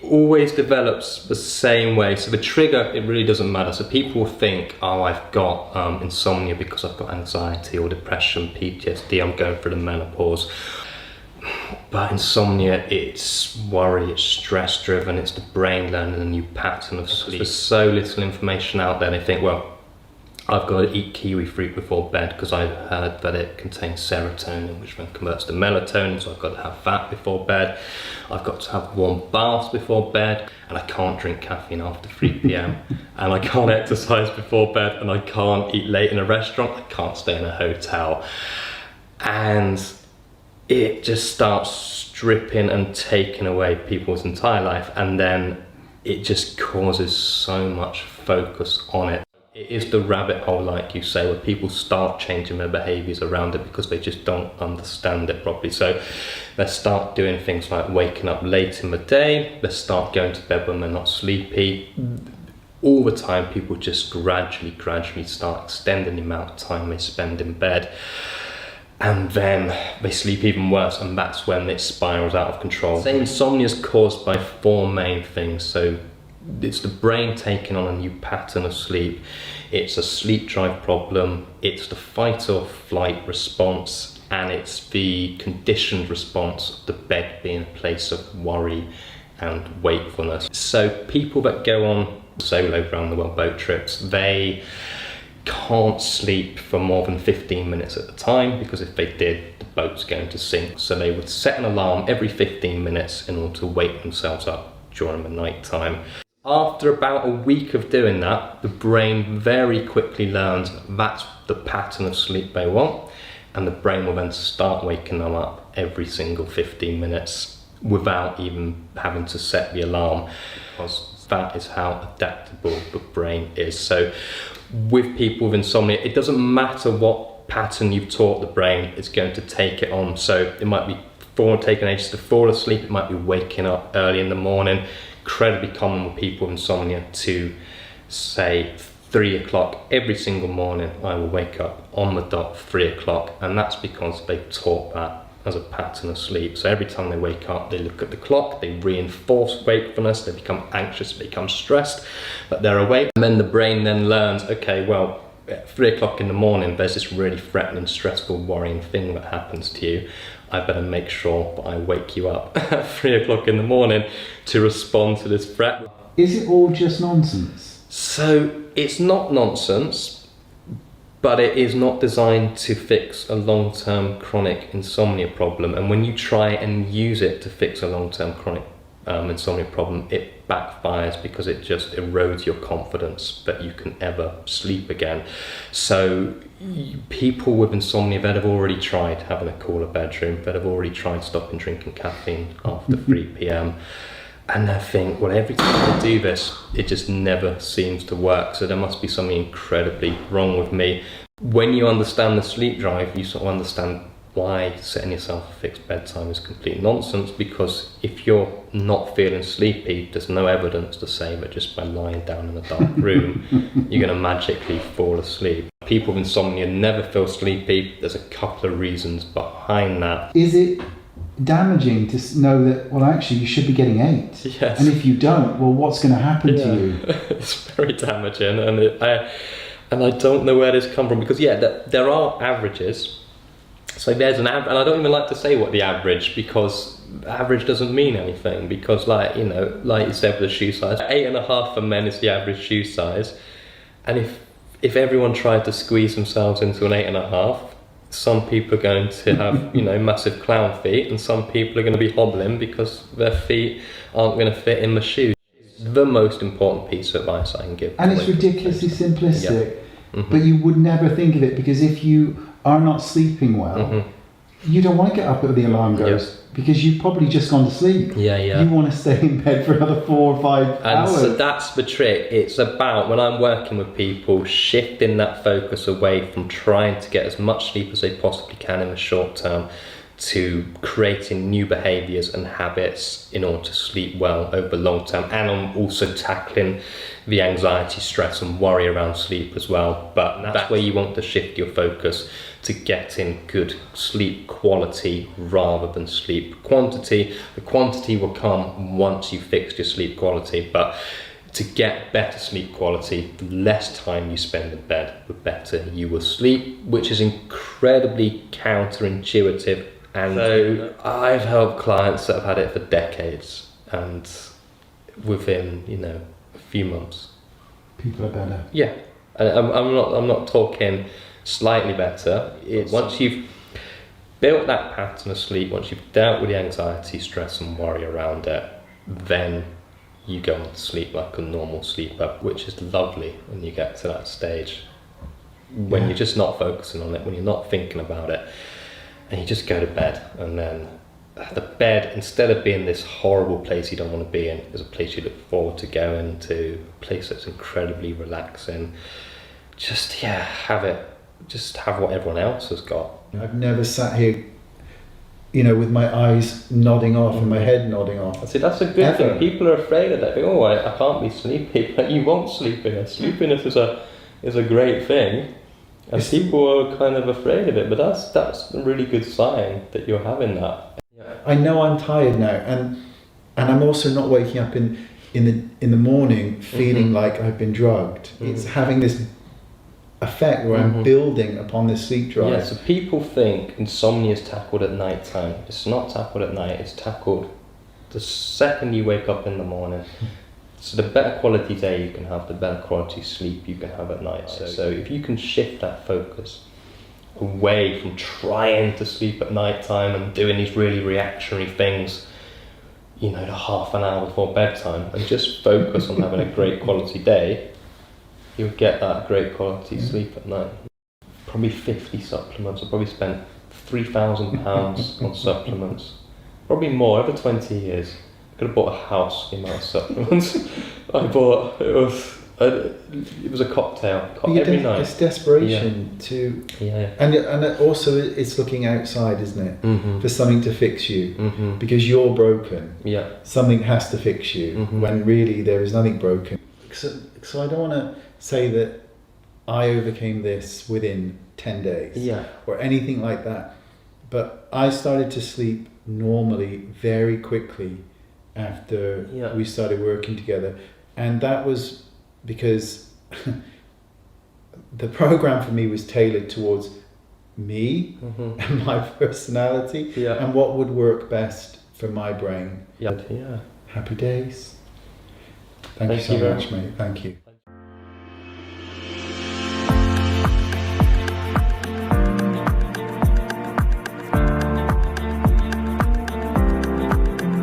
always develops the same way. So the trigger, it really doesn't matter. So people think, oh, I've got insomnia because I've got anxiety or depression, PTSD, I'm going through the menopause. But insomnia, it's worry, it's stress driven, it's the brain learning a new pattern of sleep. There's so little information out there, they think, well, I've got to eat kiwi fruit before bed because I heard that it contains serotonin, which then converts to melatonin, so I've got to have that before bed. I've got to have warm baths before bed, and I can't drink caffeine after 3 p.m. and I can't exercise before bed, and I can't eat late in a restaurant, I can't stay in a hotel. And it just starts stripping and taking away people's entire life, and then it just causes so much focus on it. It is the rabbit hole, like you say, where people start changing their behaviours around it because they just don't understand it properly. So they start doing things like waking up late in the day, they start going to bed when they're not sleepy. All the time, people just gradually start extending the amount of time they spend in bed. And then they sleep even worse, and that's when it spirals out of control. So insomnia is caused by 4 main things. So it's the brain taking on a new pattern of sleep, it's a sleep drive problem, it's the fight or flight response, and it's the conditioned response of the bed being a place of worry and wakefulness. So people that go on solo around the world boat trips, they can't sleep for more than 15 minutes at a time, because if they did, the boat's going to sink. So they would set an alarm every 15 minutes in order to wake themselves up during the night time. After about a week of doing that, the brain very quickly learns that's the pattern of sleep they want, and the brain will then start waking them up every single 15 minutes without even having to set the alarm, because that is how adaptable the brain is. So with people with insomnia, it doesn't matter what pattern you've taught the brain, it's going to take it on. So it might be taking ages to fall asleep, it might be waking up early in the morning. Incredibly common with people with insomnia to say 3 o'clock every single morning, I will wake up on the dot 3 o'clock, and that's because they've taught that as a pattern of sleep. So every time they wake up, they look at the clock, they reinforce wakefulness, they become anxious, they become stressed that they're awake, and then the brain then learns, okay, well, at 3 o'clock in the morning, there's this really threatening, stressful, worrying thing that happens to you. I better make sure that I wake you up at 3 o'clock in the morning to respond to this threat. Is it all just nonsense? So it's not nonsense, but it is not designed to fix a long-term chronic insomnia problem. And when you try and use it to fix a long-term chronic insomnia problem, it backfires because it just erodes your confidence that you can ever sleep again. So people with insomnia that have already tried having a cooler bedroom, that have already tried stopping drinking caffeine after 3 p.m, and they think, well, every time I do this, it just never seems to work, so there must be something incredibly wrong with me. When you understand the sleep drive, you sort of understand why setting yourself a fixed bedtime is complete nonsense, because if you're not feeling sleepy, there's no evidence to say that just by lying down in a dark room, you're going to magically fall asleep. People with insomnia never feel sleepy. There's a couple of reasons behind that. Is it damaging to know that, well, actually, you should be getting 8? Yes. And if you don't, well, what's going to happen to you? It's very damaging, and I don't know where this comes from, because there are averages. So there's an average, and I don't even like to say what the average, because average doesn't mean anything, because like you said with the shoe size, 8.5 for men is the average shoe size, and if everyone tried to squeeze themselves into an 8.5, some people are going to have massive clown feet, and some people are going to be hobbling because their feet aren't going to fit in the shoes. The most important piece of advice I can give. And it's ridiculously simplistic, yeah. Mm-hmm. but you would never think of it, because if you are not sleeping well, mm-hmm. you don't want to get up when the alarm goes, because you've probably just gone to sleep. Yeah. You want to stay in bed for another 4 or 5 hours. And so that's the trick. It's about, when I'm working with people, shifting that focus away from trying to get as much sleep as they possibly can in the short term to creating new behaviours and habits in order to sleep well over the long term, and on also tackling the anxiety, stress and worry around sleep as well. But that's where you want to shift your focus to getting good sleep quality rather than sleep quantity. The quantity will come once you fix your sleep quality, but to get better sleep quality, the less time you spend in bed, the better you will sleep, which is incredibly counterintuitive. And so I've helped clients that have had it for decades, and within, you know, a few months, People are better. yeah. And I'm not talking slightly better. It's once you've built that pattern of sleep, once you've dealt with the anxiety, stress and worry around it, then you go on to sleep like a normal sleeper, which is lovely when you get to that stage. When you're just not focusing on it, when you're not thinking about it, and you just go to bed, and then the bed, instead of being this horrible place you don't want to be in, is a place you look forward to going to, a place that's incredibly relaxing. Just have what everyone else has got. I've never sat here, you know, with my eyes nodding off and my head nodding off. See, that's a good thing. People are afraid of that. They go, I can't be sleepy. But you want sleepiness. Sleepiness is a great thing, and people are kind of afraid of it. But that's a really good sign that you're having that. I know I'm tired now, and I'm also not waking up in the morning feeling like I've been drugged. It's having this effect where I'm building upon this sleep drive. Yeah, so people think insomnia is tackled at night time. It's not tackled at night, it's tackled the second you wake up in the morning. So the better quality day you can have, the better quality sleep you can have at night. So if you can shift that focus away from trying to sleep at night time and doing these really reactionary things, you know, the half an hour before bedtime, and just focus on having a great quality day, you'll get that great quality sleep at night. Probably 50 supplements. I probably spent £3,000 on supplements. Probably more, over 20 years. I could have bought a house the amount of supplements I bought. It was a cocktail every night. It's desperation to... Yeah. And also it's looking outside, isn't it? For something to fix you. Because you're broken. Yeah. Something has to fix you when really there is nothing broken. So I don't want to say that I overcame this within 10 days or anything like that, but I started to sleep normally very quickly after we started working together, and that was because the program for me was tailored towards me and my personality and what would work best for my brain. Happy days. Thank you so much, mate. Thank you.